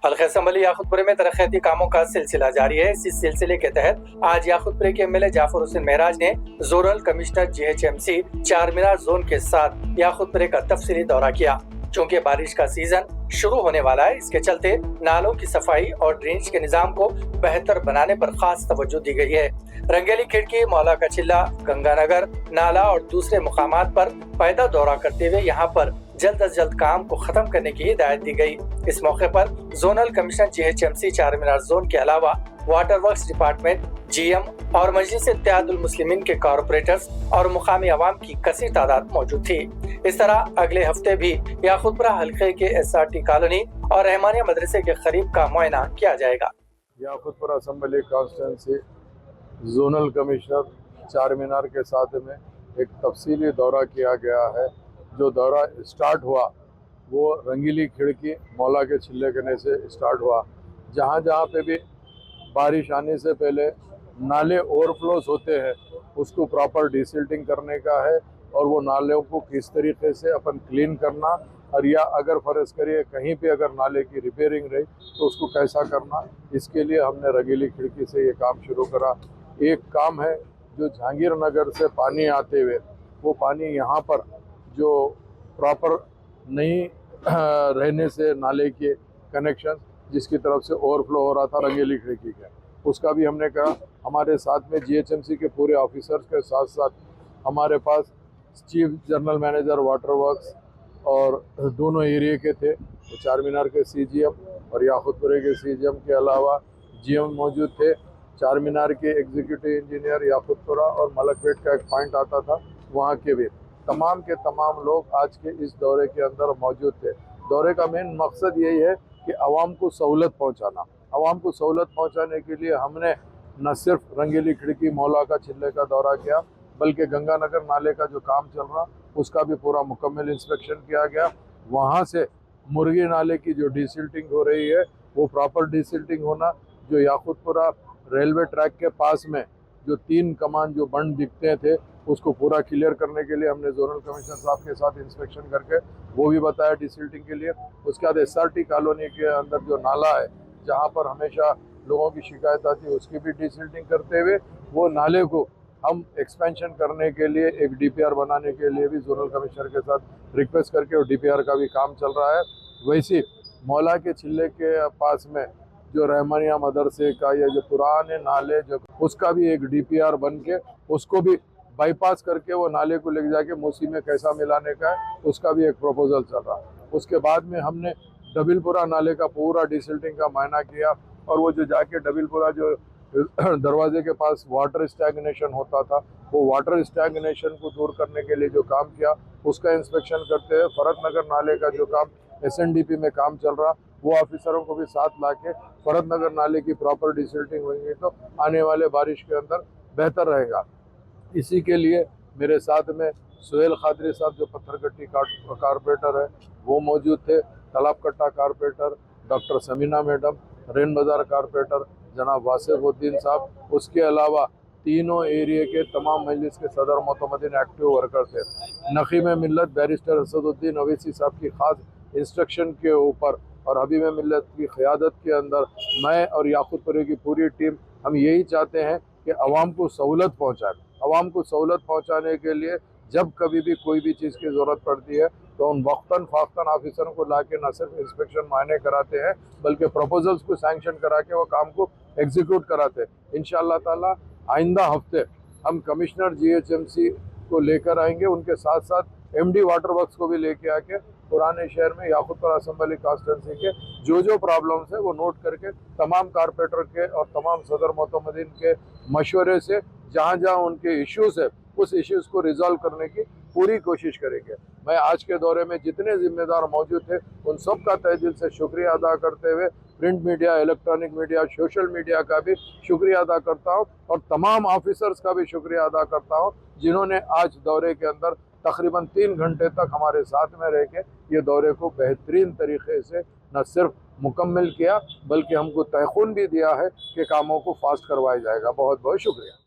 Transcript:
हल्का संभली याकुतपुरे में तरक्याती कामों का सिलसिला जारी है। इसी सिलसिले के तहत आज याकुतपुरे के एमएलए जाफर हुसैन महराज ने zonal commissioner GHMC Charminar zone के साथ याकुतपुरे का तफसीली दौरा किया। चूँकि बारिश का सीजन शुरू होने वाला है, इसके चलते नालों की सफाई और ड्रेनेज के निजाम को बेहतर बनाने पर खास तवज्जो दी गई है। रंगेली खिड़की, मौला का चिल्ला, गंगानगर नाला और दूसरे मुकामात पर पैदल दौरा करते हुए यहाँ पर जल्द अज जल्द काम को खत्म करने की हिदायत दी गई। इस मौके पर zonal commissioner GHMC Charminar zone के अलावा वाटर वर्क्स डिपार्टमेंट, जीएम और मजलिस इत्तेहादुल मुस्लिमीन के कॉर्पोरेटर्स और मुकामी अवाम की कसीर तादाद मौजूद थी। इस तरह अगले हफ्ते भी याकुतपुरा हल्के के एसआरटी कॉलोनी और रहमानिया मदरसे के करीब का मुआयना किया जाएगा। Yakutpura assembly constituency zonal commissioner Charminar के साथ में एक तफसीली दौरा किया गया है। जो दौरा स्टार्ट हुआ वो रंगीली खिड़की, मौला के छिल्ले करने से स्टार्ट हुआ। जहाँ जहाँ पे भी बारिश आने से पहले नाले ओवरफ्लोज होते हैं उसको प्रॉपर डिसिल्टिंग करने का है, और वो नालों को किस तरीके से अपन क्लीन करना, और या अगर फर्ज करिए कहीं पे अगर नाले की रिपेयरिंग रही तो उसको कैसा करना, इसके लिए हमने रंगीली खिड़की से ये काम शुरू करा। एक काम है जो जहांगीर नगर से पानी आते हुए वो पानी यहाँ पर जो प्रॉपर नहीं रहने से नाले के कनेक्शन जिसकी तरफ से ओवरफ्लो हो रहा था रंगीली खिड़की का, उसका भी हमने कहा। हमारे साथ में जीएचएमसी के पूरे ऑफिसर्स के साथ साथ हमारे पास chief general manager water works और दोनों एरिया के थे, तो चारमीनार के सीजीएम और याकुतपुरे के सीजीएम के अलावा जीएम मौजूद थे। चारमीनार के एग्जीक्यूटिव इंजीनियर याकुतपुरा और मलकपेट का एक पॉइंट आता था, वहाँ के भी तमाम के तमाम लोग आज के इस दौरे के अंदर मौजूद थे। दौरे का मेन मकसद यही है कि आवाम को सहूलत पहुंचाना। आवाम को सहूलत पहुंचाने के लिए हमने न सिर्फ रंगीली खिड़की, मौला का छिल्ले का दौरा किया, बल्कि गंगानगर नाले का जो काम चल रहा उसका भी पूरा मुकम्मल इंस्पेक्शन किया गया। वहाँ से मुर्गी नाले की जो डिसिल्टिंग हो रही है वो प्रॉपर डिसिल्टिंग होना। जो याकुतपुरा रेलवे ट्रैक के पास में जो 3 कमान जो बंद दिखते थे उसको पूरा क्लियर करने के लिए हमने जोनल कमिश्नर साहब के साथ इंस्पेक्शन करके वो भी बताया डिसिल्टिंग के लिए। उसके बाद एसआरटी कॉलोनी के अंदर जो नाला है जहाँ पर हमेशा लोगों की शिकायत आती है उसकी भी डिसिल्टिंग करते हुए वो नाले को हम एक्सपेंशन करने के लिए एक डीपीआर बनाने के लिए भी जोनल कमिश्नर के साथ रिक्वेस्ट करके और डीपीआर का भी काम चल रहा है। वैसे मौला के छिल्ले के पास में जो रहमानिया मदरसे का या जो पुराने नाले जो उसका भी एक डीपीआर बन के उसको भी बाईपास करके वो नाले को लेके जाके मूसी में कैसा मिलाने का है उसका भी एक प्रपोजल चल रहा है। उसके बाद में हमने डबिलपुरा नाले का पूरा डिसिल्टिंग का मायना किया, और वो जो जाके डबिलपुरा जो दरवाजे के पास वाटर स्टैग्नेशन होता था वो वाटर स्टैग्नेशन को दूर करने के लिए जो काम किया उसका इंस्पेक्शन करते हैं। फरतनगर नाले का जो काम एसएनडीपी में काम चल रहा वो ऑफिसरों को भी साथ लाके फरतनगर नाले की प्रॉपर डिसिल्टिंग होगी तो आने वाले बारिश के अंदर बेहतर रहेगा। इसी के लिए मेरे साथ में सुहेल खादरी साहब जो पत्थरकट्टी कारपोरेटर है वो मौजूद थे, Talab Katta corporator doctor Samina madam, Rein Bazar corporator जनाब वासिफुद्दीन साहब, उसके अलावा तीनों एरिया के तमाम मजलिस के सदर मोतमदीन एक्टिव वर्कर थे। नकीम मिल्लत बैरिस्टर असदुद्दीन अवैसी साहब की खास इंस्ट्रक्शन के ऊपर और हबीब मिल्लत की क़यादत के अंदर मैं और याकुतपुरे की पूरी टीम हम यही चाहते हैं कि आवाम को सहूलत पहुँचाए। आवाम को सहूलत पहुँचाने के लिए जब कभी भी कोई भी चीज़ की ज़रूरत पड़ती है तो उन वक्तन फ़ाख्तन ऑफिसरों को ला के न सिर्फ इंस्पेक्शन मायने कराते हैं बल्कि प्रपोजल्स को सैंक्शन करा के वो काम को एग्जीक्यूट कराते हैं। इंशाअल्लाह ताला आइंदा हफ्ते हम कमिश्नर जीएचएमसी को लेकर आएंगे, उनके साथ साथ एमडी वाटर वर्क्स को भी लेके आके पुराने शहर में याकुतपुरा असम्बली कॉन्स्टिट्यूंसी के जो प्रॉब्लम्स है वो नोट करके तमाम कारपोरेटर के और तमाम सदर मोतमदीन के मशवरे से जहाँ जहाँ उनके इश्यूज़ है उस इश्यूज़ को रिजॉल्व करने की पूरी कोशिश करेंगे। मैं आज के दौरे में जितने जिम्मेदार मौजूद थे उन सब का तहे दिल से शुक्रिया अदा करते हुए print media, electronic media, social media का भी शुक्रिया अदा करता हूँ और तमाम ऑफिसर्स का भी शुक्रिया अदा करता हूँ जिन्होंने आज दौरे के अंदर तकरीबन 3 घंटे तक हमारे साथ में रह के ये दौरे को बेहतरीन तरीके से न सिर्फ मुकम्मल किया बल्कि हमको तयख़ुन भी दिया है कि कामों को फास्ट करवाया जाएगा। बहुत बहुत शुक्रिया।